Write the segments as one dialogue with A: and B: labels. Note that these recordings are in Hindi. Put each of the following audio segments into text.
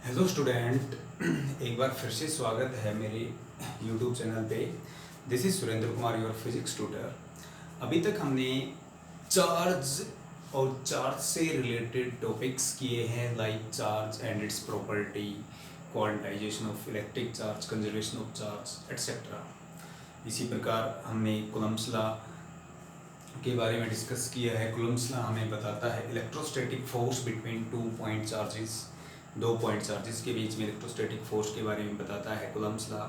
A: हेलो स्टूडेंट, एक बार फिर से स्वागत है मेरे यूट्यूब चैनल पे। This is Surendra Kumar, your physics tutor. अभी तक हमने चार्ज और चार्ज से रिलेटेड टॉपिक्स किए हैं, like charge and it's property, quantization of electric charge, conservation of charge etcetera. इसी प्रकार हमने कूलम्ब्स लॉ के बारे में डिस्कस किया है। कूलम्ब्स लॉ हमें बताता है electrostatic force between 2 point charges, 2 point charges के बीच में इलेक्ट्रोस्टैटिक फोर्स के बारे में बताता है कूलम्ब्स लॉ।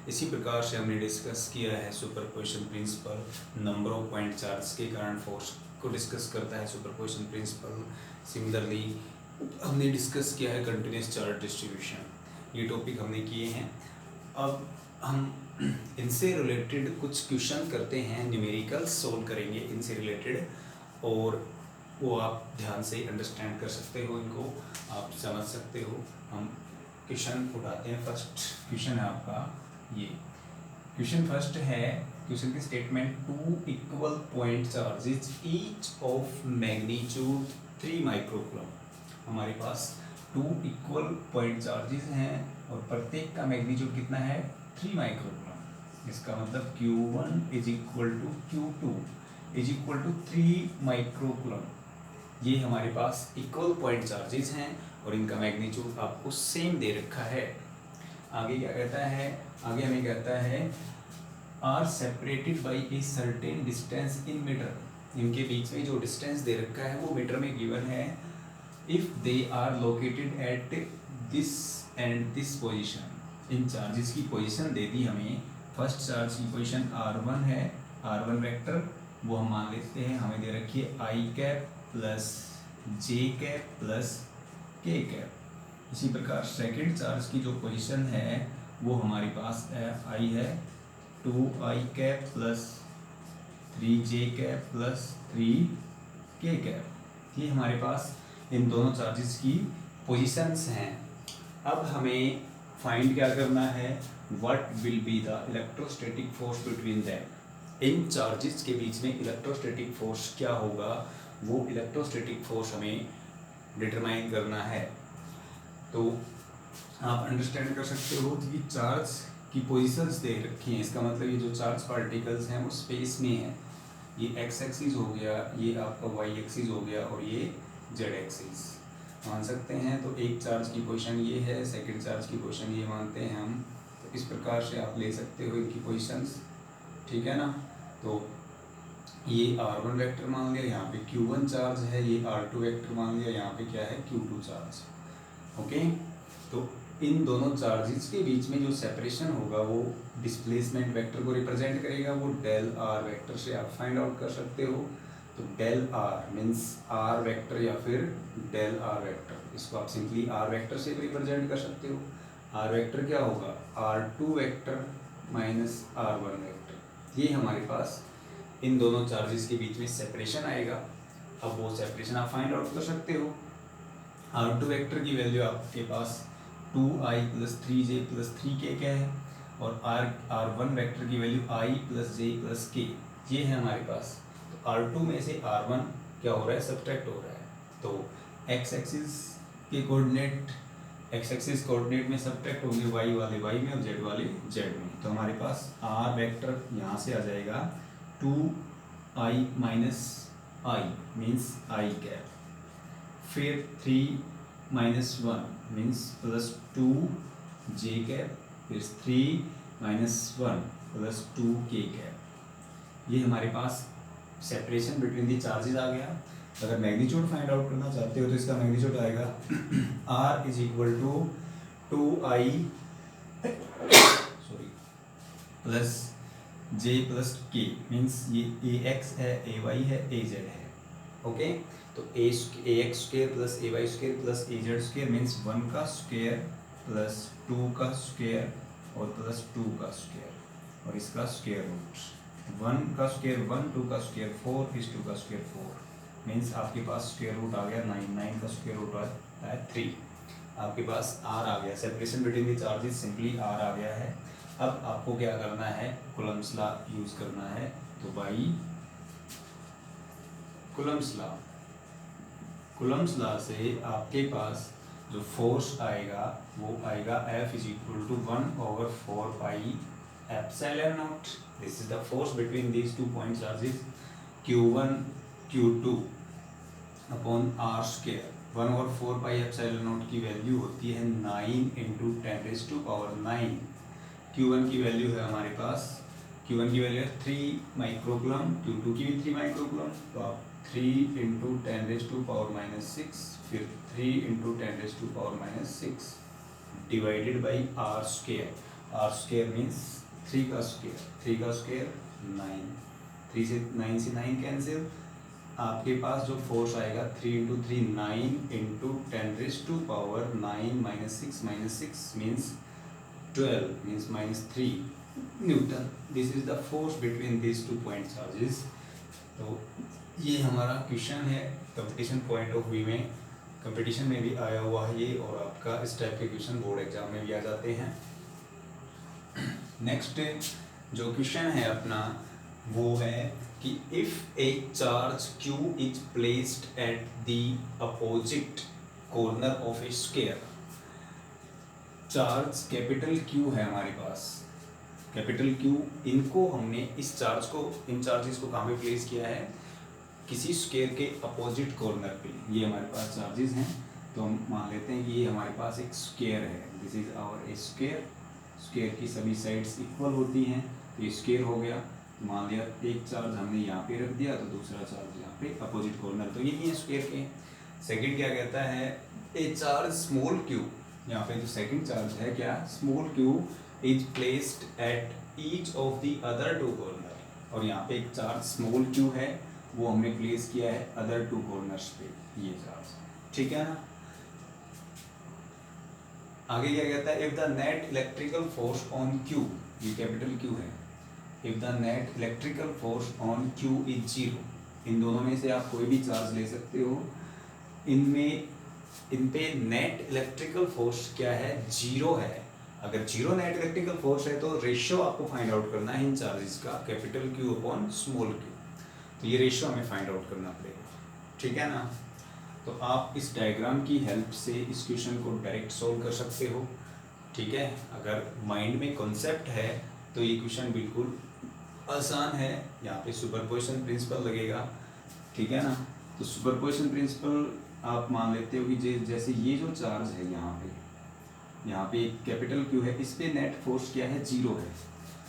A: इसी प्रकार से हमने डिस्कस किया है superposition principle, number of point charge के कारण फोर्स को डिस्कस करता है सुपरपोजिशन प्रिंसिपल। सिमिलरली हमने डिस्कस किया है कंटिन्यूस चार्ज डिस्ट्रीब्यूशन। ये टॉपिक हमने किए हैं। अब हम इनसे रिलेटेड कुछ क्वेश्चन करते हैं, न्यूमेरिकल सोल्व करेंगे इनसे रिलेटेड, और वो आप ध्यान से अंडरस्टैंड कर सकते हो, इनको आप समझ सकते हो। हम क्वेश्चन उठाते हैं। फर्स्ट क्वेश्चन है आपका ये। क्वेश्चन फर्स्ट है, क्वेश्चन की statement, 2 point charges each of magnitude 3 microcoulomb. हमारे पास 2 पॉइंट चार्जेस हैं और प्रत्येक का मैग्नीट्यूड कितना है, 3 माइक्रोकूलम। इसका मतलब Q1 is equal to Q2 is equal to 3 microcoulomb. ये हमारे पास इक्वल पॉइंट चार्जेस हैं और इनका मैग्नीट्यूड आपको सेम दे रखा है। आगे क्या कहता है, आगे हमें कहता है are separated by a certain distance in metre. इनके बीच में जो डिस्टेंस दे रखा है वो मीटर में गिवन है। If they are located at this and this position. इन चार्जेस की पोजिशन दे दी हमें। फर्स्ट चार्ज की पोजीशन R1 है, R1 वेक्टर, वो हम मान लेते हैं, हमें दे रखी है I cap plus J cap plus K cap. इसी प्रकार सेकंड चार्ज की जो पोजीशन है वो हमारे पास I है 2I cap plus 3J cap plus 3K cap. ये हमारे पास इन दोनों चार्जेस की पोजीशंस हैं। अब हमें फाइंड क्या करना है, what will be the electrostatic force between them. In charges के बीच में इलेक्ट्रोस्टैटिक फोर्स क्या होगा, वो इलेक्ट्रोस्टैटिक फोर्स हमें डिटरमाइन करना है। तो आप अंडरस्टैंड कर सकते हो कि चार्ज की पोजीशंस दे रखी हैं। इसका मतलब ये जो चार्ज पार्टिकल्स हैं वो स्पेस में है। ये एक्स एक्सिस हो गया, ये आपका वाई एक्सिस हो गया और ये जेड एक्सिस मान सकते हैं। तो एक चार्ज की पोजीशन ये है, सेकंड चार्ज की पोजीशन ये मानते हैं हम। तो इस प्रकार से आप ले सकते हो इनकी पोजीशंस, ठीक है ना। तो ये R1 वेक्टर मान लिया, यहाँ पे Q1 चार्ज है, ये R2 वेक्टर मान लिया, यहाँ पे क्या है Q2 चार्ज। ओके, तो इन दोनों चार्जेस के बीच में जो सेपरेशन होगा वो डिस्प्लेसमेंट वेक्टर को रिप्रेजेंट करेगा। वो डेल R वेक्टर से आप फाइंड आउट कर सकते हो। तो del R means R vector या फिर डेल R वेक्टर, इसको आप सिंपली R वेक्टर से रिप्रेजेंट कर सकते हो। R वेक्टर क्या होगा, R2 vector minus R1 vector. ये हमारे पास इन दोनों चार्जेस के बीच में सेपरेशन आएगा। अब वो सेपरेशन आप फाइंड आउट कर सकते हो। R2 वेक्टर की वैल्यू आपके पास 2I plus 3J plus 3K क्या है, और R1 वेक्टर की value I plus J plus K ये है हमारे पास। तो R2 में से R1 क्या हो रहा है, सब्ट्रैक्ट हो रहा है। तो एक्स एक्सिस के कोऑर्डिनेट, एक्स एक्सिस कोऑर्डिनेट में सब्ट्रैक्ट होंगे, वाई वाले वाई में और जेड वाले जेड में। तो हमारे पास R वेक्टर यहाँ से आ जाएगा 2I minus I means I cap, फिर 3 minus 1 means plus 2J cap, फिर 3 माइनस 1 प्लस 2K कैप। ये हमारे पास सेपरेशन बिटवीन दी चार्जेस आ गया। अगर मैग्नीट्यूड फाइंड आउट करना चाहते हो तो इसका मैग्नीट्यूड आएगा R is equal to 2I sorry plus J plus K means ये AX है, AY है, AZ है। ओके, तो AX square plus AY square plus AZ square means 1 का स्क्वायर प्लस 2 का स्क्वायर और प्लस 2 का स्क्वायर और इसका स्क्वायर रूट। 1 का स्क्वायर 1, 2 का स्क्वायर 4, इस 2 का स्क्वायर 4 मीन्स आपके पास स्क्वायर रूट आ गया 9, 9 का स्क्वायर रूट आता है 3। आपके पास R आ गया, separation between the charges simply R आ गया है। अब आपको क्या करना है, कूलम्ब्स लॉ यूज करना है। तो बाई कूलम्ब्स लॉ से आपके पास जो फोर्स आएगा वो आएगा F is equal to 1/4πε0. This is the force between these 2 point charges Q1 Q2 upon R square. 1/4πε0 की वैल्यू होती है 9 इंटू 10⁻⁹. Q1 की वैल्यू है हमारे पास, Q1 की वैल्यू है 3 माइक्रोकूलम, Q2 की भी 3 माइक्रोकूलम. तो आप 3 इंटू 10⁻⁻6 फिर 3 into 10⁻⁻6 divided by R square. R square means 3 का स्क्वायर, 3 का स्क्वायर 9, 3 से 9 से 9 कैंसिल. आपके पास जो फोर्स आएगा 3 into 3 9 into 10⁻⁹ -6 means 12 means -3 Newton. This is the force between this 2 point charges. तो ये हमारा क्वेश्चन है कंपटीशन पॉइंट ऑफ व्यू में. कंपटीशन में भी आया हुआ है ये, और आपका इस टाइप के क्वेश्चन बोर्ड एग्जाम में भी आ जाते हैं. नेक्स्ट जो क्वेश्चन है अपना वो है कि if A charge Q is placed at the opposite corner of A square. Charge capital Q है हमारे पास, कैपिटल Q. इनको हमने इस चार्ज को, इन चार्जेस को कहाँ पे प्लेस किया है, किसी स्क्वायर के अपोजिट कॉर्नर पे. ये हमारे पास चार्जेस हैं. तो हम मान लेते हैं कि ये हमारे पास एक स्क्वायर है. This is our A square. Square की सभी साइड्स इक्वल होती हैं, तो ये स्क्वायर हो गया. तो मान लिया एक चार्ज हमने यहाँ पे रख दिया, तो दूसरा चार्ज यहाँ पे अपोजिट कॉर्नर. तो यही है स्क्वायर के. सेकंड क्या कहता है, ए चार्ज स्मॉल q. यहाँ पे जो सेकंड चार्ज है क्या, small q is placed at each of the other 2 corner. और यहाँ पे एक चार्ज स्मॉल q है, वो हमने प्लेस किया है अदर 2 कॉर्नर्स पे, ये चार्ज. ठीक है ना. आगे क्या कहता है, if the net electrical force on Q, ये कैपिटल Q है. If the net electrical force on Q is 0. इन दोनों में से आप कोई भी चार्ज ले सकते हो. इन पे नेट इलेक्ट्रिकल फोर्स क्या है, 0 है. अगर 0 नेट इलेक्ट्रिकल फोर्स है तो रेशियो आपको फाइंड आउट करना है इन चार्जेस का, capital Q upon small q. तो ये रेशियो हमें फाइंड आउट करना पड़ेगा. ठीक है ना. तो आप इस डायग्राम की हेल्प से इस क्वेश्चन को डायरेक्ट सॉल्व कर सकते हो. ठीक है. अगर माइंड में कॉन्सेप्ट है तो ये क्वेश्चन बिल्कुल आसान है. यहाँ पे सुपरपोजिशन प्रिंसिपल लगेगा. ठीक है ना. तो सुपरपोजिशन प्रिंसिपल आप मान लेते हो कि जैसे ये जो चार्ज है यहाँ पे कैपिटल Q है, इस पे नेट फोर्स क्या है, 0 है.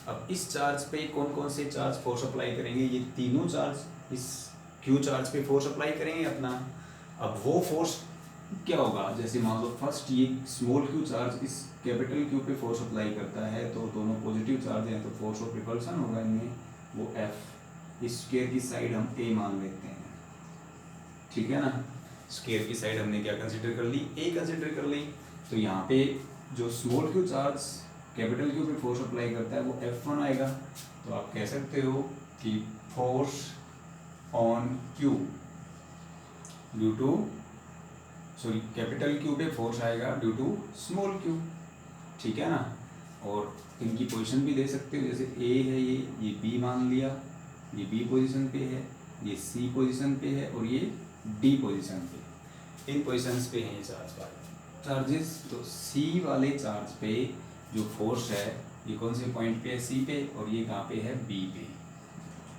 A: अब इस चार्ज पे कौन कौन से चार्ज फोर्स अप्लाई करेंगे, ये तीनों चार्ज इस Q चार्ज पे फोर्स अप्लाई करेंगे अपना. अब वो फोर्स क्या होगा, जैसे मान लो फर्स्ट ये स्मॉल q चार्ज इस कैपिटल Q पे फोर्स अप्लाई करता है, तो दोनों पॉजिटिव चार्ज हैं, तो फोर्स ऑफ रिपल्सन होगा इनमें, वो F. इस स्क्वायर की साइड हम A मान लेते हैं. ठीक है ना. स्क्वायर की साइड हमने क्या कंसिडर कर ली, A कंसिडर कर ली. तो यहाँ पे जो small q charge capital Q पे फोर्स अप्लाई करता है वो F1 आएगा. तो आप कह सकते हो कि force on Q due to, sorry capital Q पे फोर्स आएगा ड्यू टू स्मॉल q. ठीक है ना. और इनकी पोजीशन भी दे सकते हो, जैसे A है ये B मान लिया, ये B पोजीशन पे है, ये C पोजीशन पे है और ये D पोजीशन पे. इन पोजीशंस पे हैं ये चार्जेस. तो C वाले चार्ज पे जो फोर्स है ये कौन से पॉइंट पे है, C पे, और ये कहाँ पे है, B पे.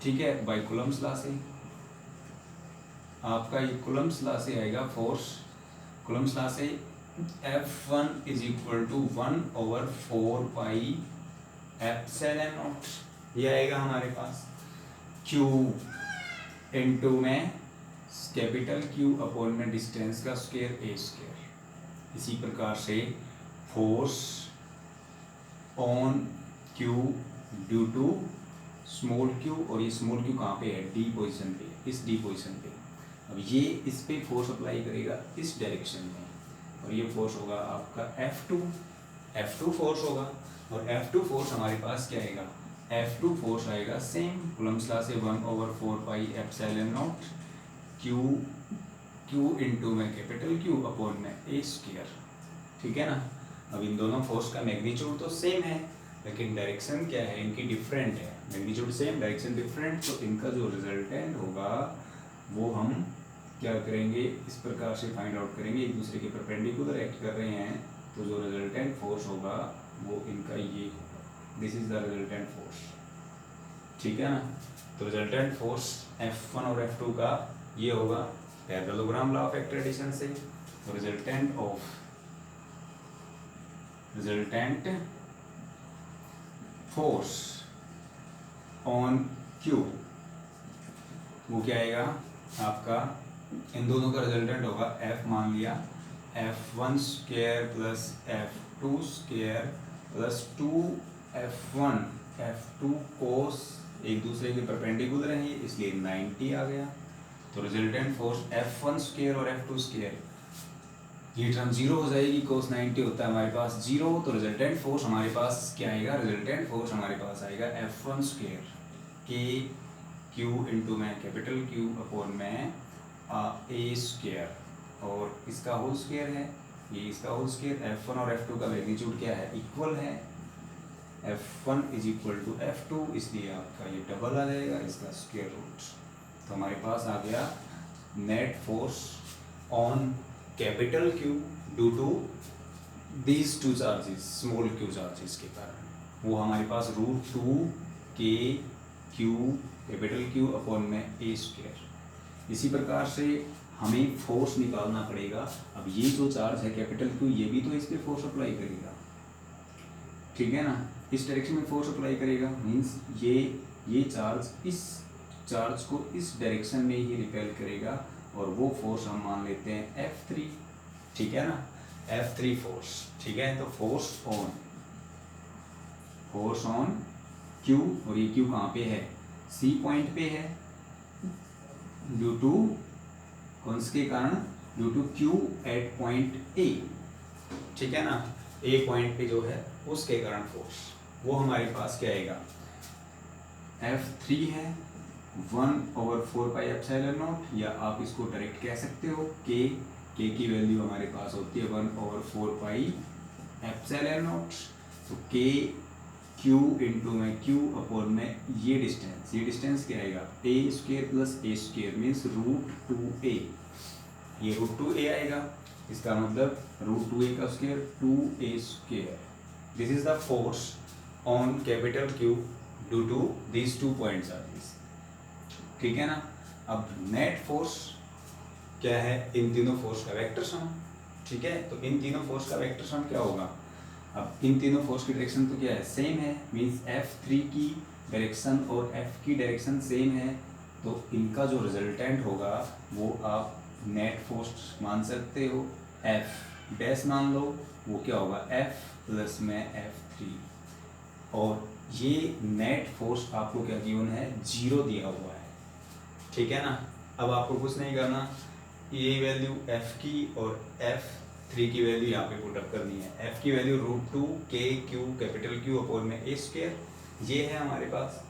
A: ठीक है. बाय कूलम्स लॉ से आपका ये कूलम्स लॉ से आएगा फोर्स. कूलम्स लॉ से F1 इज इक्वल टू 1/4πε0 ये आएगा हमारे पास. Q इंटू में कैपिटल Q अपॉन में डिस्टेंस का स्क्वायर A स्क्वायर. इसी प्रकार से force on Q due to small q, और ये स्मॉल q कहाँ पे है, D पोजीशन पे, इस D पोजीशन पे. अब ये इस पे फोर्स अप्लाई करेगा इस डायरेक्शन में, और ये फोर्स होगा आपका F2 फोर्स होगा. और F2 फोर्स हमारे पास क्या आएगा, F2 फोर्स आएगा सेम कूलम्स लॉ से 1/4πε0 Q इंटू में कैपिटल Q अपॉन में A स्क्वायर. ठीक है ना. अब इन दोनों फोर्स का मैग्नीट्यूड तो सेम है, लेकिन डायरेक्शन क्या है इनकी डिफरेंट है. मैग्नीट्यूड सेम, डायरेक्शन डिफरेंट, तो इनका जो रिजल्टेंट होगा वो हम क्या करेंगे, इस प्रकार से फाइंड आउट करेंगे, एक दूसरे के परपेंडिकुलर एक्ट कर रहे हैं तो जो रिजल्टेंट फोर्स होगा वो इनका ये होगा, this is the resultant force, ठीक है ना। तो रिजल्टेंट फोर्स F1 और F2 का ये होगा पैरेललोग्राम लॉ ऑफ एक्ट्रेडिशन से। तो रिजल्टेंट फोर्स ऑन Q वो क्या आएगा आपका, इन दोनों का रिजल्टेंट होगा F, मान लिया F1 square plus F2 square plus 2F1 F2 कोस, एक दूसरे के परपेंडिकुलर हैं इसलिए 90 आ गया। तो रिजल्टेंट फोर्स F1 स्क्वायर और F2 स्क्वायर, ये टर्म जीरो हो जाएगी, कोस 90 होता है हमारे पास जीरो। तो रिजल्टेंट फोर्स हमारे पास क्या आएगा, रिजल्टेंट फोर्स हमारे पास आएगा F1 स्क्वायर के क्यू इंटू में कैपिटल Q अपॉन में A स्क्वायर, और इसका होल स्क्वायर है, ये इसका होल स्क्वायर। F1 और F2 का मैग्नीट्यूड क्या है, इक्वल है, F1 is equal to F2, इसलिए आपका ये डबल आ जाएगा इसका स्क्वायर रूट। तो हमारे पास आ गया net force on capital Q due to these two charges, small q charges के कारण, वो हमारे पास √2 के Q कैपिटल Q अपॉन में A स्क्वायर। इसी प्रकार से हमें फोर्स निकालना पड़ेगा। अब ये जो चार्ज है कैपिटल Q, ये भी तो इस पे फोर्स अप्लाई करेगा, ठीक है ना, इस डायरेक्शन में फोर्स अप्लाई करेगा, मींस ये चार्ज इस चार्ज को इस डायरेक्शन में ही रिपेल करेगा, और वो फोर्स हम मान लेते हैं F3, ठीक है ना, F3 फोर्स, ठीक है। तो फोर्स ऑन Q, और ये Q कहाँ पे है, C पॉइंट पे है, ड्यू टू कौन के कारण, due to Q at point A, ठीक है ना, A पॉइंट पे जो है उसके कारण फोर्स, वो हमारे पास क्या आएगा, F3 है 1/4 पाई एप्सिलॉन नॉट, या आप इसको डायरेक्ट कह सकते हो K की वैल्यू हमारे पास होती है 1/4 पाई एप्सिलॉन नॉट। तो K Q इंटू में Q अपॉन में ये डिस्टेंस क्या आएगा, A square plus A square means √2A, ये √2A आएगा, इसका मतलब √2A का square 2A square. This is the force on capital Q due to these 2 point charges, ठीक है ना। अब नेट फोर्स क्या है, इन तीनों फोर्स का वेक्टर सम, ठीक है। तो इन तीनों फोर्स का वेक्टर सम क्या होगा, अब इन तीनों फोर्स की डायरेक्शन तो क्या है, सेम है, मींस F3 की डायरेक्शन और F की डायरेक्शन सेम है, तो इनका जो रिजल्टेंट होगा वो आप नेट फोर्स मान सकते हो, F डैश मान लो, वो क्या होगा F प्लस में F3, और ये नेट फोर्स आपको क्या गिवन है, 0 दिया हुआ है, ठीक है ना। अब आपको कुछ नहीं करना, ये वैल्यू F की और F3 की वैल्यू यहाँ पे पुट अप करनी है। F की वैल्यू √2 के Q कैपिटल Q अपॉन में A स्क्वायर, ये है हमारे पास,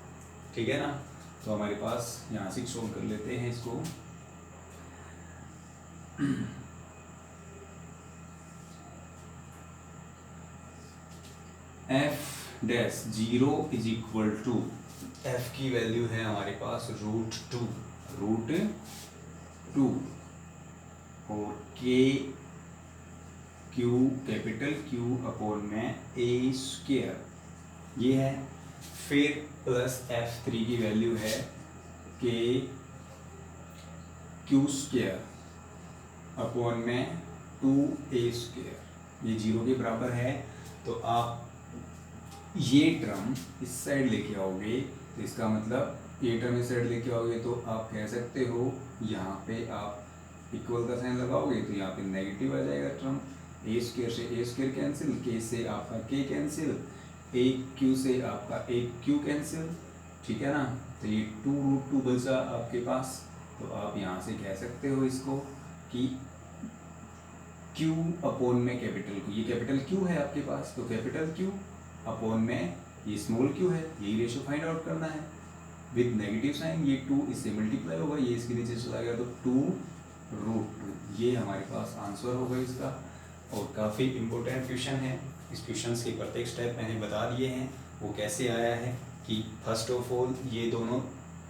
A: ठीक है ना। तो हमारे पास यहाँ से सोल्व कर लेते हैं इसको, F dash 0 is equal to, F की वैल्यू है हमारे पास √2 और K Q capital Q upon में A स्क्वायर, ये है, फिर प्लस F3 की वैल्यू है K Q स्क्वायर अपॉन में 2A स्क्वायर, ये 0 के बराबर है। तो आप ये टर्म इस साइड लेके आओगे, तो इसका मतलब ये टर्म इस साइड लेके आओगे तो आप कह सकते हो, यहाँ पे आप इक्वल का साइन लगाओगे तो यहाँ पे नेगेटिव आ जाएगा टर्म, A स्क्वायर से A स्क्वायर कैंसिल, K से आपका K कैंसिल, A Q से आपका A Q कैंसिल, ठीक है ना। तो ये 2√2 बचा आपके पास, तो आप यहाँ से कह सकते हो इसको कि Q अपॉन में कैपिटल Q, ये कैपिटल Q है आपके पास, तो कैपिटल Q अपॉन में ये स्मॉल q है, यही रेशियो फाइंड आउट करना है विद नेगेटिव साइन, ये 2 इससे मल्टीप्लाई होगा, ये इसके नीचे चला गया तो 2√2, ये हमारे पास आंसर होगा इसका। और काफ़ी इम्पोर्टेंट क्वेश्चन है, इस क्वेश्चन के प्रत्येक स्टेप मैंने बता दिए हैं, वो कैसे आया है कि फर्स्ट ऑफ ऑल ये दोनों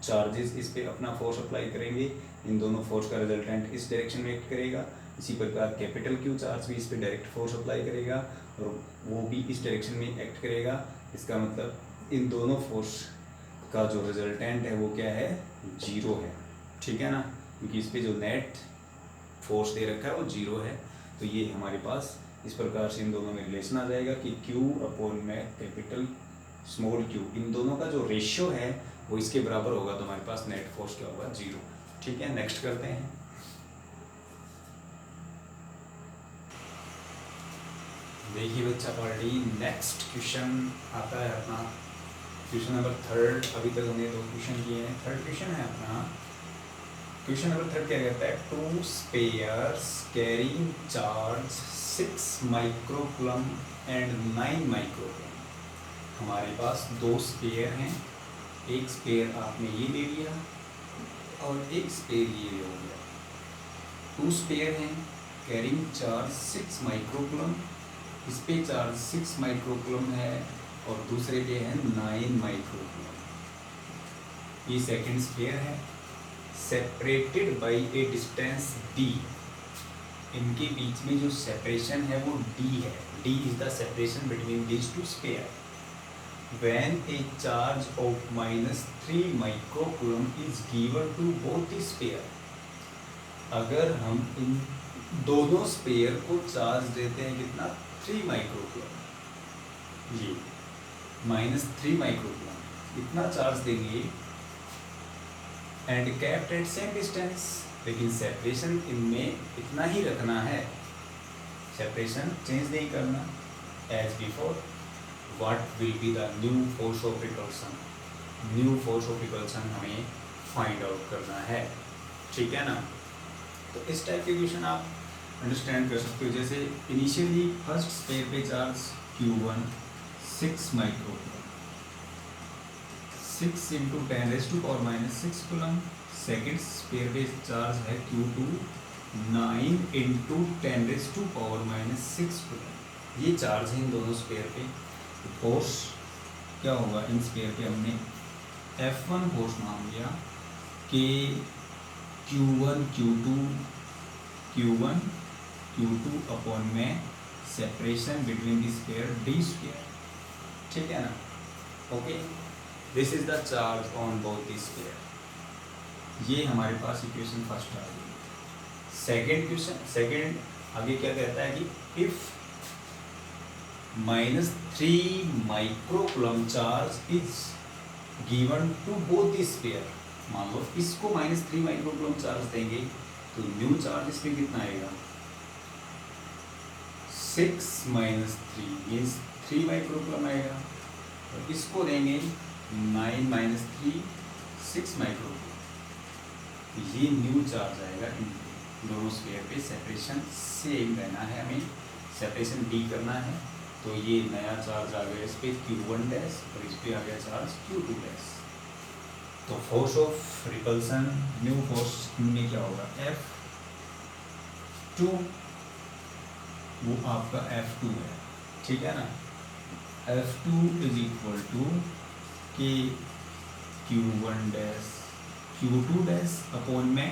A: चार्जेस इस पर अपना फोर्स अप्लाई करेंगे, इन दोनों फोर्स का रिजल्टेंट इस डायरेक्शन में एक्ट करेगा। इसी प्रकार कैपिटल क्यू चार्ज भी इस पर डायरेक्ट फोर्स अप्लाई करेगा और वो भी इस डायरेक्शन में एक्ट करेगा। इसका मतलब इन दोनों फोर्स का जो रिजल्टेंट है वो क्या है, जीरो है, ठीक है ना, क्योंकि इस पर जो नेट फोर्स दे रखा है वो जीरो है। तो ये हमारे पास इस प्रकार से इन दोनों में रिलेशन आ जाएगा कि Q अपॉन में कैपिटल स्मॉल q, इन दोनों का जो रेशियो है वो इसके बराबर होगा, तो हमारे पास नेट फोर्स क्या होगा, जीरो। ठीक है, नेक्स्ट करते हैं। देखिए बच्चा पार्टी, नेक्स्ट क्वेश्चन आता है अपना क्वेश्चन नंबर 3। अभी तक हमने 2 क्वेश्चन किए हैं, 3rd क्वेश्चन है अपना। क्वेश्चन नंबर 3 क्या कहता है, 2 spheres carrying charge 6 microcoulomb and 9 microcoulomb. हमारे पास 2 स्पेयर हैं, एक स्पेयर आपने ये ले लिया और एक स्पेयर ये ले लिया। 2 स्पेयर हैं कैरिंग चार्ज 6 माइक्रोकूलम, इस पे चार्ज 6 माइक्रोकूलम है और दूसरे पे है 9 माइक्रोकूलम। ये सेकंड स्पेयर है, separated by A distance d। इनके बीच में जो सेपरेशन है वो d है, d is the separation between these 2 sphere. When a charge of -3 microcoulomb is given to both the sphere, अगर हम इन दोनों स्पेयर को चार्ज देते हैं कितना, 3 माइक्रोकूलम, ये -3 माइक्रोकूलम इतना चार्ज देंगे, and kept at same distance, लेकिन सेपरेशन इनमें इतना ही रखना है, सेपरेशन चेंज नहीं करना, as before. What will be the new force of repulsion? New force of repulsion हमें फाइंड आउट करना है, ठीक है ना। तो इस टाइप के क्वेश्चन आप अंडरस्टैंड कर सकते हो। जैसे इनिशियली फर्स्ट स्पेयर पे charge Q1 6 microcoulomb, 6 into 10⁻⁻⁶ coulomb. Second sphere पे चार्ज है Q2 9 इंटू 10⁻⁻⁶ कूलम। ये चार्ज है इन दोनों स्पेयर पे। फोर्स क्या होगा, इन स्पेयर पे हमने F1 फोर्स मान लिया कि Q1 Q2 अपॉन में separation between the sphere d square, ठीक है ना। Okay, this is the charge on both the sphere. ये हमारे पास इक्वेशन फर्स्ट आ गई। सेकेंड क्वेश्चन, सेकेंड आगे क्या कहता है कि if -3 microcoulomb charge is given to both the sphere. मान लो इसको -3 माइक्रोकूलम चार्ज देंगे तो न्यू चार्ज इसमें कितना आएगा, 6 - 3 मीन्स 3 माइक्रोकूलम आएगा, और इसको देंगे 9 - 3 6 माइक्रोकूलम। ये न्यू चार्ज आएगा इन दोनों स्पेयर पे। सेपरेशन सेम रहना है, हमें सेपरेशन डी करना है। तो ये नया चार्ज आ गया इस पे Q1 डैश और इस पे आ गया चार्ज Q2 डैश। तो force of repulsion, new force में क्या होगा, F2, वो आपका F2 है, ठीक है ना। F2 इज इक्वल टू कि Q1 dash Q2 dash upon में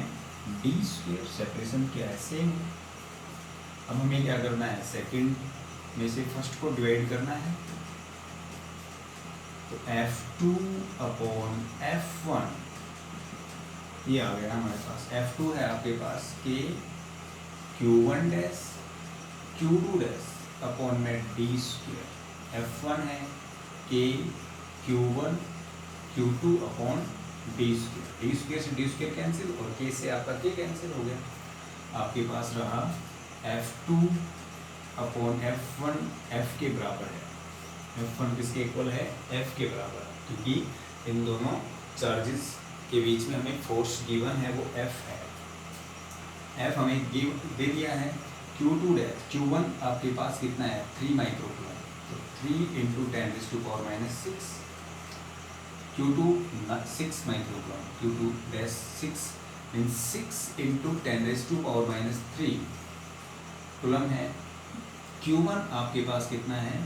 A: d स्क्वायर। सेपरेशन क्या है, सेम। अब हमें क्या करना है, सेकंड में से फर्स्ट को डिवाइड करना है, तो F2 अपॉन F1 ये आ गया हमारे पास। F2 है आपके पास के Q1 dash Q2 dash upon में d स्क्वायर। F1 है के Q1 Q2 upon d square. d square से d स्क्वायर कैंसिल और k से आपका k कैंसिल हो गया। आपके पास रहा F2 अपॉन F1 F के बराबर है। F1 किसके इक्वल है, F के बराबर, क्योंकि इन दोनों चार्जेस के बीच में हमें फोर्स गिवन है वो F है। F हमें गिव दे दिया है। Q2 डैश Q1 आपके पास कितना है, 3 माइक्रोकूलम, तो 3 into 10⁻⁻⁶। Q2 6 microcoulomb, Q2 dash 6 mean 6 into 10⁻⁻³ coulomb है। Q1 आपके पास कितना है,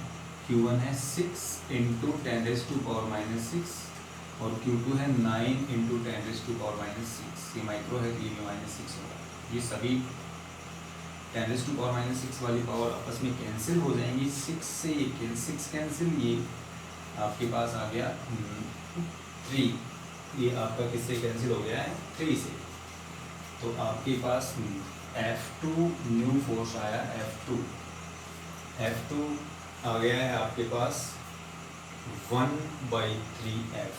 A: Q1 है 6 इंटू 10⁻⁻⁶, और Q2 है 9 इंटू 10⁻⁻6। ये माइक्रो है तो ये भी -6 होगा। ये सभी 10⁻⁻6 वाली पावर आपस में कैंसिल हो जाएंगी। 6 से ये 6 कैंसिल, ये आपके पास आ गया 3, ये आपका किससे कैंसिल हो गया है 3 से। तो आपके पास F2 न्यू फोर्स आया, F2 आ गया है आपके पास 1/3F,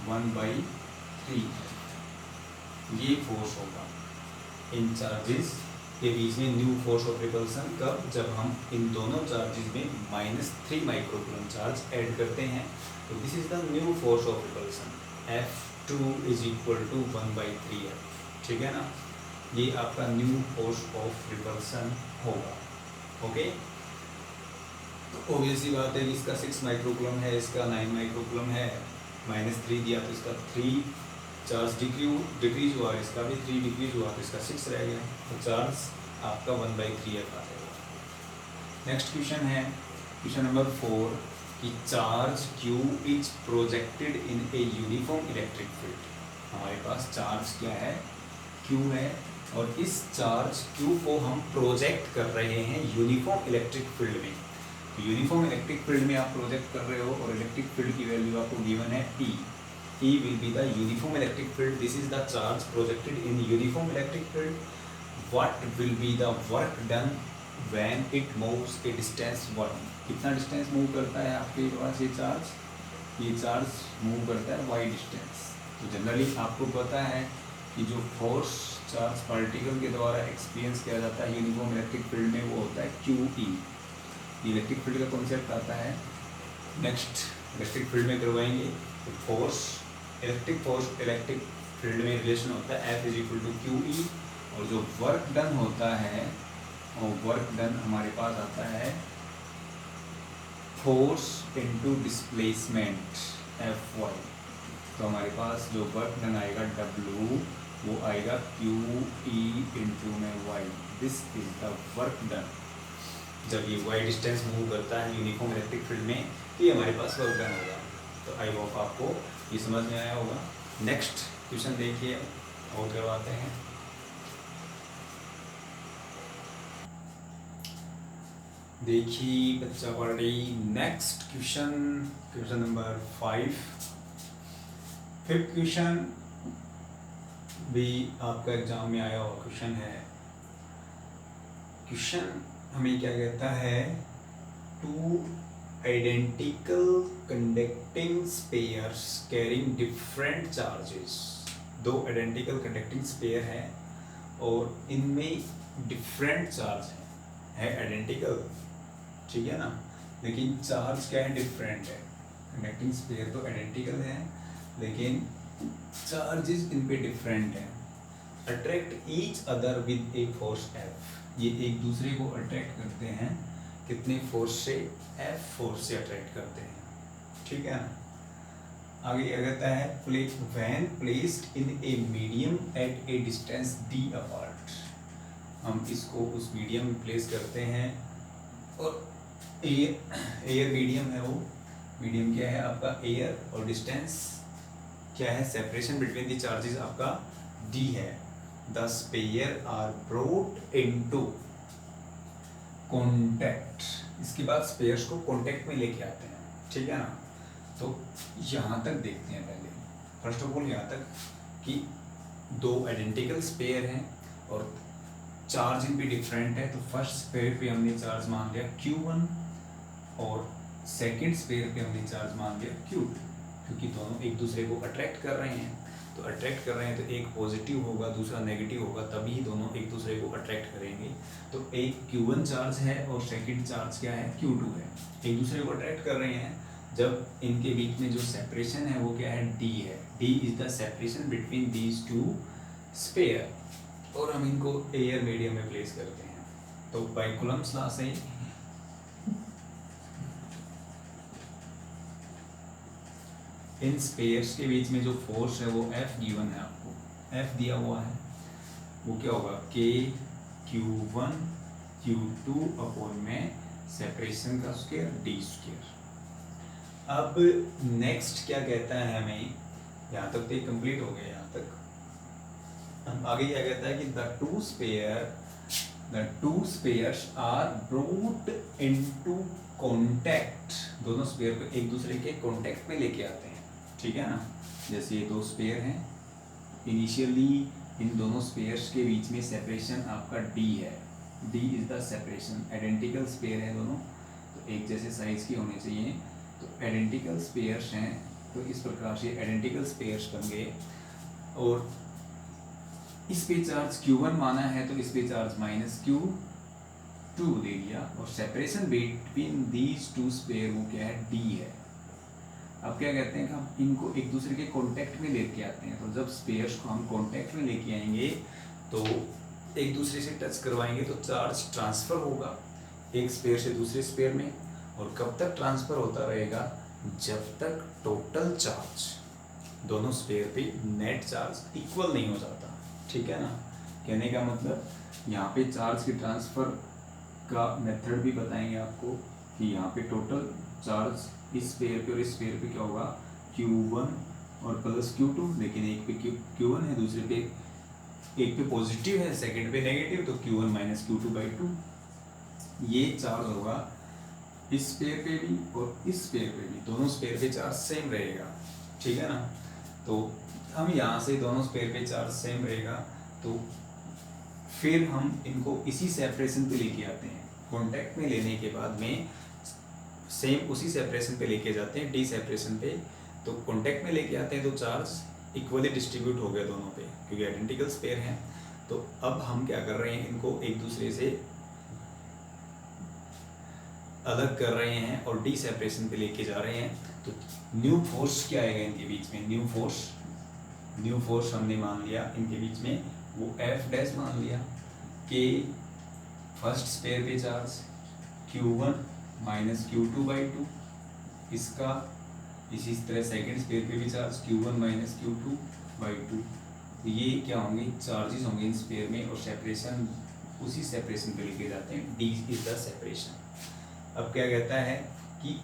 A: 1/3F ये फोर्स होगा इन चार्जेस के बीच में। न्यू फोर्स ऑफ रिपल्सन कब, जब हम इन दोनों चार्जेस में -3 माइक्रोकूलम चार्ज ऐड करते हैं। तो this is the new force of repulsion, F2 is equal to 1/3F, ठीक है ना। ये आपका न्यू फोर्स ऑफ रिपल्सन होगा। ओके, तो ऑब्वियसली बात है कि इसका 6 माइक्रोकूलम है, इसका 9 माइक्रोकूलम है, -3 दिया तो इसका 3 चार्ज डिक्रीज हुआ, इसका भी 3 डिक्रीज हुआ तो इसका 6 रह गया। तो चार्ज आपका 1/3F आ जाएगा। नेक्स्ट क्वेश्चन है क्वेश्चन नंबर 4 कि charge Q is projected in a uniform electric field. हमारे पास चार्ज क्या है, Q है, और इस चार्ज Q को हम प्रोजेक्ट कर रहे हैं यूनिफॉर्म इलेक्ट्रिक फील्ड में। यूनिफॉर्म इलेक्ट्रिक फील्ड में आप प्रोजेक्ट कर रहे हो और इलेक्ट्रिक फील्ड की वैल्यू आपको गिवन है E। E will be the uniform electric field. This is the charge projected in uniform electric field. What will be the work done when it moves a distance 1? कितना डिस्टेंस मूव करता है आपके पास ये चार्ज? ये चार्ज मूव करता है y डिस्टेंस। तो जनरली आपको पता है कि जो फोर्स चार्ज पार्टिकल के द्वारा एक्सपीरियंस किया जाता है यूनिफॉर्म इलेक्ट्रिक फील्ड में वो होता है QE। इलेक्ट्रिक फील्ड का कॉन्सेप्ट आता है नेक्स्ट इलेक्ट्रिक फील्ड में करवाएंगे। तो फोर्स इलेक्ट्रिक फील्ड में रिलेशन होता है F is equal to QE, और जो वर्क डन होता है वो वर्क डन हमारे पास आता है फोर्स इनटू डिस्प्लेसमेंट Fy। तो हमारे पास जो वर्क डन आएगा W वो आएगा QE इंटू में Y। This is the work done. जब ये y डिस्टेंस मूव करता है यूनिफॉर्म इलेक्ट्रिक फील्ड में तो ये हमारे पास वर्क डन होगा। तो आई होप आपको ये समझ में आया होगा। नेक्स्ट क्वेश्चन देखिए और करवाते हैं। देखिए बच्चा पढ़ रही। Next question number 5। Fifth question भी आपका एग्जाम में आया हुआ क्वेश्चन है। क्वेश्चन हमें क्या कहता है, 2 identical conducting spheres carrying different charges. 2 identical conducting sphere है और इनमें डिफरेंट चार्ज है आइडेंटिकल, ठीक है ना, लेकिन चार्ज क्या है, डिफरेंट है। कंडक्टिंग स्पेयर तो आइडेंटिकल है लेकिन चार्जेस इन पे डिफरेंट है। Attract each other with a force F। ये एक दूसरे को अट्रैक्ट करते हैं, कितने फोर्स से, F फोर्स से अट्रैक्ट करते हैं, ठीक है ना। आगे क्या कहता है, when placed in a medium at A distance d apart. हम इसको उस मीडियम में प्लेस करते हैं और एयर मीडियम है, वो मीडियम क्या है आपका एयर, और डिस्टेंस क्या है, सेपरेशन बिटवीन द चार्जेस आपका d है। The sphere are brought into contact. इसके बाद स्पेयर्स को कॉन्टैक्ट में लेके आते हैं, ठीक है ना। तो यहाँ तक देखते हैं पहले, फर्स्ट ऑफ ऑल यहाँ तक कि 2 आइडेंटिकल स्पेयर हैं और चार्ज इन पे डिफरेंट है। तो फर्स्ट स्पेयर पे हमने चार्ज मान लिया Q1 और सेकंड स्पेयर पे हमने चार्ज मान लिया Q2, क्योंकि दोनों एक दूसरे को अट्रैक्ट कर रहे हैं। तो अट्रैक्ट कर रहे हैं तो एक पॉजिटिव होगा दूसरा नेगेटिव होगा, तभी दोनों एक दूसरे को अट्रैक्ट करेंगे। तो एक Q1 चार्ज है और सेकंड चार्ज क्या है, Q2 है, एक दूसरे को अट्रैक्ट कर रहे हैं। जब इनके बीच में जो सेपरेशन है वो क्या है, D है। D is the separation between these 2 sphere, और हम इनको एयर मीडियम में प्लेस करते हैं। तो बाय कूलम्स लॉ से इन स्पेयर्स के बीच में जो फोर्स है वो F गिवन है, आपको F दिया हुआ है, वो क्या होगा, K Q1 Q2 अपॉन में सेपरेशन का स्क्वायर D स्क्वायर। अब नेक्स्ट क्या कहता है हमें, यहाँ तक तो ये कंप्लीट हो गया। यहाँ तक अब आगे क्या कहता है कि the two spheres are brought into contact, दोनों स्पेयर को एक दूसरे के कॉन्टैक्ट में लेके आते हैं, ठीक है ना। जैसे ये दो स्पेयर हैं, इनिशियली इन दोनों स्पेयर्स के बीच में सेपरेशन आपका d है, d is the separation. Identical sphere है दोनों, तो एक जैसे साइज की होने चाहिए, तो आइडेंटिकल स्पेयर्स हैं, तो इस प्रकार से आइडेंटिकल स्पेयर्स बन गए। और इस पे चार्ज Q1 माना है, तो इस पे चार्ज -Q2 दे दिया, और separation between these two sphere वो क्या है, d है। अब क्या कहते हैं कि हम इनको एक दूसरे के कांटेक्ट में लेके आते हैं, तो जब स्पेयर्स को हम कांटेक्ट में लेके आएंगे तो एक दूसरे से टच करवाएंगे तो चार्ज ट्रांसफ़र होगा एक स्पेयर से दूसरे स्पेयर में। और कब तक ट्रांसफ़र होता रहेगा, जब तक टोटल चार्ज दोनों स्पेयर पे नेट चार्ज इक्वल नहीं हो जाता, ठीक है ना। कहने का मतलब यहाँ पे चार्ज की ट्रांसफ़र का मेथड भी बताएंगे आपको कि यहाँ पे टोटल चार्ज इस पेयर पे और इस पेयर पे क्या होगा, Q1 और प्लस Q2, लेकिन एक पे Q1 है, दूसरे पे एक पे पॉजिटिव है, सेकंड पे नेगेटिव, तो Q1 माइनस Q2/2 ये चार्ज होगा इस पेयर पे भी और इस पेयर पे भी, दोनों स्पेयर पे चार्ज सेम रहेगा, ठीक है ना। तो हम यहाँ से दोनों स्पेयर पे चार्ज सेम रहेगा, तो फिर हम इनको इसी सेपरेशन पे लेके आते हैं। कॉन्टैक्ट में लेने के बाद में सेम उसी सेपरेशन पे लेके जाते हैं, डी सेपरेशन पे। तो कॉन्टैक्ट में लेके आते हैं तो चार्ज इक्वली डिस्ट्रीब्यूट हो गया दोनों पे, क्योंकि आइडेंटिकल स्पेयर हैं। तो अब हम क्या कर रहे हैं, इनको एक दूसरे से अलग कर रहे हैं और डी सेपरेशन पे लेके जा रहे हैं। तो न्यू फोर्स क्या आएगा इनके बीच में, न्यू फोर्स हमने मान लिया इनके बीच में, वो F' मान लिया कि फर्स्ट स्पेयर पे चार्ज Q1 माइनस Q2/2, इसका इसी तरह सेकंड स्पेयर पे भी चार्ज Q1 माइनस Q2/2। तो ये क्या होंगे, चार्जेस होंगे इन स्पेयर में, और सेपरेशन उसी सेपरेशन पे लेके जाते हैं, D इज द सेपरेशन। अब क्या कहता है कि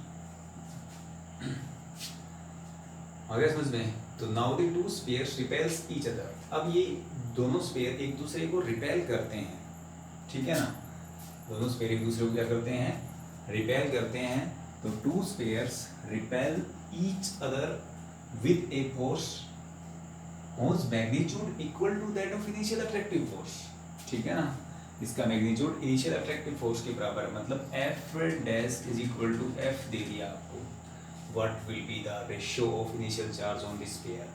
A: अगर समझ में, तो now the two spheres repels each other. अब ये दोनों स्पेयर एक दूसरे को रिपेल करते हैं, ठीक है ना। दोनों स्पेयर एक दूसरे को क्या करते हैं, रिपेल करते हैं। तो two spheres repel each other with a force whose magnitude equal to that of initial attractive force, ठीक है ना। इसका मैग्नीट्यूड इनिशियल अट्रैक्टिव फोर्स के बराबर है, मतलब F' is equal to F दे दिया आपको। What will be the ratio of initial charge on this pair.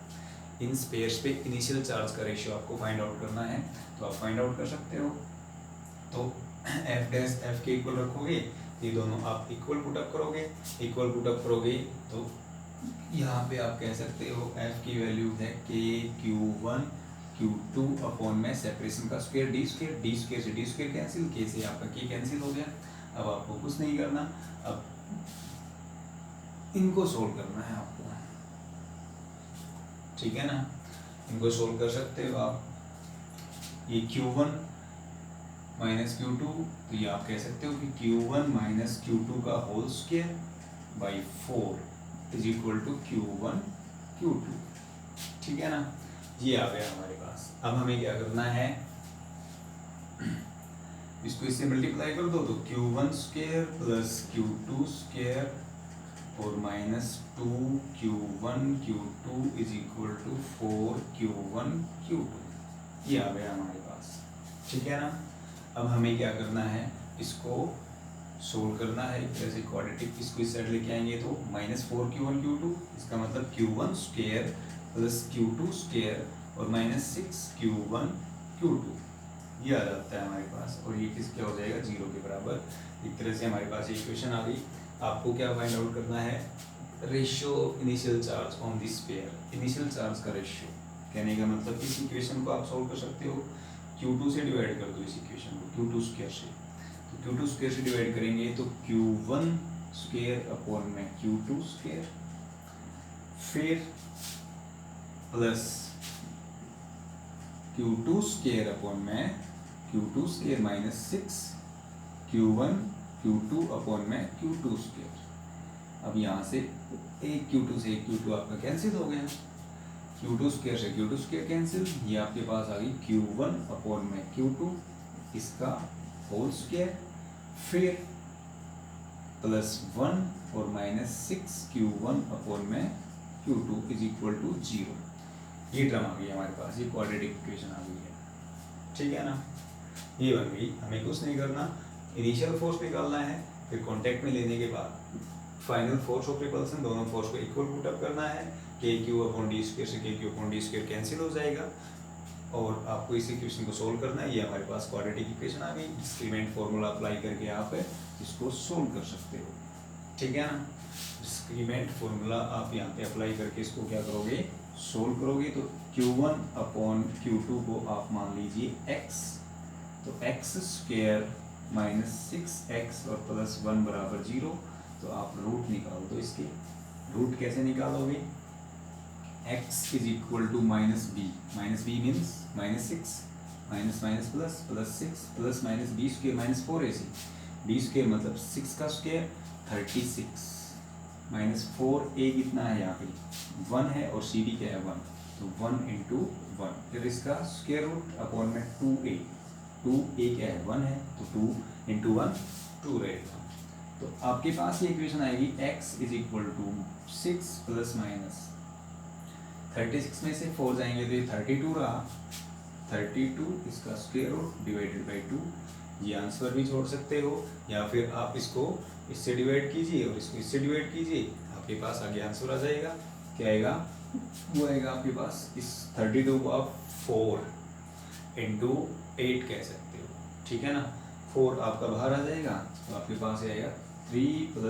A: इन स्पेयर्स पे इनिशियल चार्ज का रेशियो आपको फाइंड आउट करना है, तो आप फाइंड आउट कर सकते हो। तो F' के इक्वल रखोगे, ये दोनों आप इक्वल पुटअप करोगे, तो यहाँ पे आप कह सकते हो F की वैल्यू है कि Q1 Q2 अपॉन में सेपरेशन का स्क्वायर D से D स्क्वायर कैंसिल, K से आपका K कैंसिल हो गया। अब आपको कुछ नहीं करना, अब इनको सोल्व करना है आपको, ठीक है ना। इनको सोल्व कर सकते हो आप। ये Q1 माइनस Q2, तो ये आप कह सकते हो कि Q1 माइनस Q2 का whole square by 4 is equal to Q1 Q2, ठीक है ना। ये आ गया हमारे पास। अब हमें क्या करना है, इसको इससे मल्टीप्लाई कर दो, तो Q1 square plus Q2 square और minus 2Q1 Q2 is equal to 4Q1 Q2, ये आ गया हमारे पास, ठीक है ना। अब हमें क्या करना है, इसको सोल्व करना है एक तरह से क्वाड्रेटिक, इसको इस साइड लेके आएंगे तो माइनस 4Q1 Q2, इसका मतलब Q1 square plus Q2 square और माइनस 6Q1 Q2, ये आ जाता है हमारे पास। और ये किस क्या हो जाएगा, 0 के बराबर। एक तरह से हमारे पास इक्वेशन आ गई। आपको क्या फाइंड आउट करना है, ratio initial charge on this pair, initial charge का रेशियो। कहने का मतलब इस इक्वेशन को आप सोल्व कर सकते हो, Q2 से डिवाइड कर दो इस इक्वेशन को, Q2 स्क्वायर से। तो Q2 स्क्वायर से डिवाइड करेंगे तो Q1 स्क्वायर अपॉन में Q2 स्क्वायर, फिर प्लस Q2 स्क्वायर अपॉन में Q2 square minus 6 Q1 Q2 upon में Q2 स्क्वायर। अब यहाँ से एक Q2 से एक Q2 आपका कैंसिल हो गया, Q2 स्क्वायर से Q2 स्क्वायर कैंसिल, ये आपके पास आ गई Q1 अपॉन में Q2 इसका होल स्क्वायर, फिर +1 और -6 Q1 अपॉन में Q2 इज इक्वल टू 0। ये टर्म आ गई हमारे पास, ये क्वाड्रेटिक इक्वेशन आ गई है, ठीक है ना। ये बन गई, हमें कुछ नहीं करना, इनिशियल फोर्स निकालना है, फिर कांटेक्ट में लेने के बाद फाइनल फोर्स ऑफ रिपल्सन, दोनों फोर्स को इक्वल पुट अप करना है, KQ अपॉन D स्क्वायर से KQ upon D square cancel हो जाएगा, और आपको इस इक्वेशन को सोल्व करना है। ये हमारे पास क्वाड्रेटिक इक्वेशन आ गई, डिस्क्रीमेंट फार्मूला अप्लाई करके आप इसको सोल्व कर सकते हो, ठीक है ना। डिस्क्रीमेंट फार्मूला आप यहाँ पे अप्लाई करके इसको क्या करोगे, सोल्व करोगे। तो Q1 अपॉन Q2 को आप मान लीजिए x, तो x स्क्वायर -6x और +1 बराबर 0, तो आप रूट निकाल दो इसके। रूट कैसे निकालोगे, x is equal to -b, -b means -6 minus minus plus +6 plus minus b square -4 AC, b square मतलब 6 का स्क्वायर 36 -4a कितना है यहाँ पे 1 है, और cd क्या है 1, तो 1 × 1, फिर इसका स्क्वायर रूट अपॉन में 2a, 2a क्या है 1 है, तो 2 × 1 2 रहेगा। तो आपके पास ये इक्वेशन आएगी x is equal to 6 plus minus 36 में से 4 जाएंगे तो ये 32 रहा, 32 इसका स्क्वायर रूट डिवाइडेड बाई 2। ये आंसर भी छोड़ सकते हो, या फिर आप इसको इससे डिवाइड कीजिए और इसको इससे डिवाइड कीजिए, आपके पास आगे आंसर आ जाएगा। क्या आएगा, वो आएगा आपके पास, इस 32 को आप 4 × 8 कह सकते हो, ठीक है ना। 4 आपका बाहर आ जाएगा, तो आपके पास आएगा 3 ±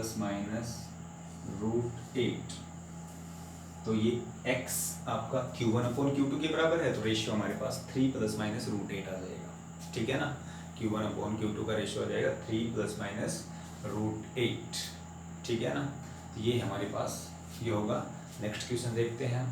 A: √8। तो ये x आपका Q1 अपॉन Q2 के बराबर है, तो रेशियो हमारे पास 3 ± √8 आ जाएगा, ठीक है ना। Q1 अपॉन Q2 का रेशियो आ जाएगा 3 ± √8, ठीक है ना। तो ये हमारे पास ये होगा। नेक्स्ट क्वेश्चन देखते हैं।